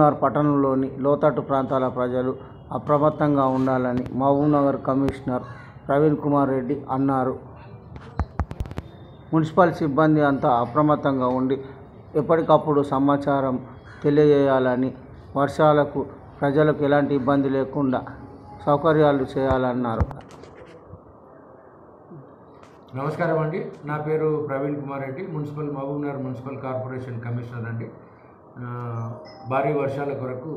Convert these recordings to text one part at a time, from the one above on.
మహబూబ్నగర్ పట్టణంలోని లోతట్టు ప్రాంతాల ప్రజలు అప్రమత్తంగా ఉండాలని మహబూబ్నగర్ కమిషనర్ ప్రవీణ్ కుమార్ రెడ్డి అన్నారు. మున్సిపల్ సిబ్బంది అంతా అప్రమత్తంగా ఉండి ఎప్పటికప్పుడు సమాచారం తెలియజేయాలని, వర్షాలకు ప్రజలకు ఎలాంటి ఇబ్బంది లేకుండా సౌకర్యాలు చేయాలన్నారు. నమస్కారం అండి. నా పేరు Praveen Kumar Reddy, Mahabubnagar municipal corporation commissioner అండి. భారీ వర్షాల కొరకు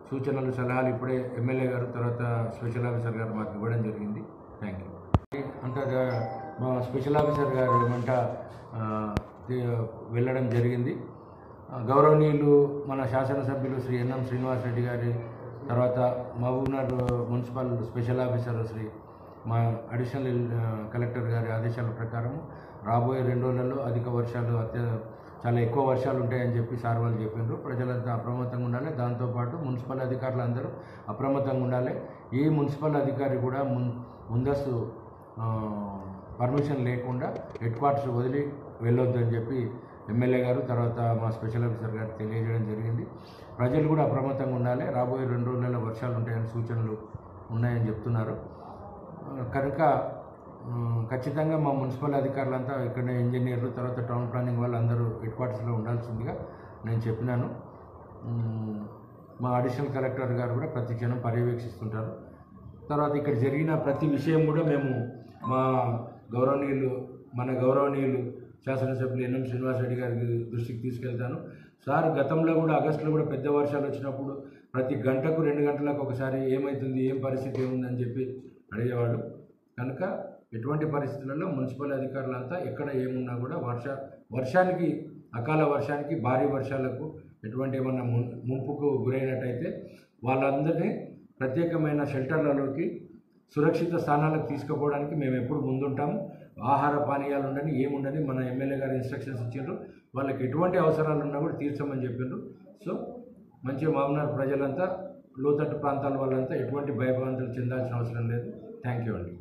సూచనలు సలహాలు ఇప్పుడే ఎమ్మెల్యే గారు తర్వాత స్పెషల్ ఆఫీసర్ గారు మాకు ఇవ్వడం జరిగింది. Thank you. అంతగా మా స్పెషల్ ఆఫీసర్ గారు వెంట వెళ్ళడం జరిగింది. గౌరవనీయులు మన శాసనసభ్యులు శ్రీ ఎన్ఎం శ్రీనివాస్ రెడ్డి గారి తర్వాత Mahbubnagar municipal special officer Shri మా అడిషనల్ కలెక్టర్ గారి ఆదేశాల ప్రకారం రాబోయే 2 రోజులలో అధిక వర్షాలు చాలా ఎక్కువ వర్షాలు ఉంటాయని చెప్పి సార్ వాళ్ళు చెప్పారు. ప్రజలంతా అప్రమత్తంగా ఉండాలి. దాంతోపాటు మున్సిపల్ అధికారులు అందరూ అప్రమత్తంగా ఉండాలి. ఏ మున్సిపల్ అధికారి కూడా ముందస్తు పర్మిషన్ లేకుండా హెడ్ క్వార్టర్స్ వదిలి వెళ్ళొద్దు అని చెప్పి ఎమ్మెల్యే గారు తర్వాత మా స్పెషల్ ఆఫీసర్ గారు తెలియజేయడం జరిగింది. ప్రజలు కూడా అప్రమత్తంగా ఉండాలి. రాబోయే 2 రోజులలో వర్షాలు ఉంటాయని సూచనలు ఉన్నాయని చెప్తున్నారు. కనుక ఖచ్చితంగా మా మున్సిపల్ అధికారులంతా ఇక్కడ ఇంజనీర్లు తర్వాత టౌన్ ప్లానింగ్ వాళ్ళు అందరూ హెడ్ క్వార్టర్స్లో ఉండాల్సిందిగా నేను చెప్పినాను. మా అడిషనల్ కలెక్టర్ గారు కూడా ప్రతి క్షణం పర్యవేక్షిస్తుంటారు. తర్వాత ఇక్కడ జరిగిన ప్రతి విషయం కూడా మేము మా గౌరవనీయులు శాసనసభ్యులు ఎన్ఎం శ్రీనివాస్ రెడ్డి గారి దృష్టికి తీసుకెళ్తాను. సార్ గతంలో కూడా ఆగస్టులో కూడా పెద్ద వర్షాలు వచ్చినప్పుడు ప్రతి గంటకు 2 గంటలకు ఒకసారి ఏమవుతుంది, ఏం పరిస్థితి ఏముందని చెప్పి అడిగేవాడు. కనుక ఎటువంటి పరిస్థితులలో మున్సిపల్ అధికారులంతా ఎక్కడ ఏమున్నా కూడా వర్షానికి అకాల వర్షానికి భారీ వర్షాలకు ఎటువంటి ఏమన్నా ముంపుకు గురైనట్టయితే వాళ్ళందరినీ ప్రత్యేకమైన షెల్టర్లలోకి సురక్షిత స్థానాలకు తీసుకుపోవడానికి మేము ఎప్పుడు ముందుంటాము. ఆహార పానీయాలు ఉండని ఏముండని మన ఎమ్మెల్యే గారు ఇన్స్ట్రక్షన్స్ ఇచ్చారు. వాళ్ళకి ఎటువంటి అవసరాలు ఉన్నా కూడా తీర్చమని చెప్పిండ్రు. సో మంచిగా మహబూబ్నగర్ ప్రజలంతా లోతట్టు ప్రాంతాల వాళ్ళంతా ఎటువంటి భయభ్రాంతులు చెందాల్సిన అవసరం లేదు. థ్యాంక్ యూ అండి.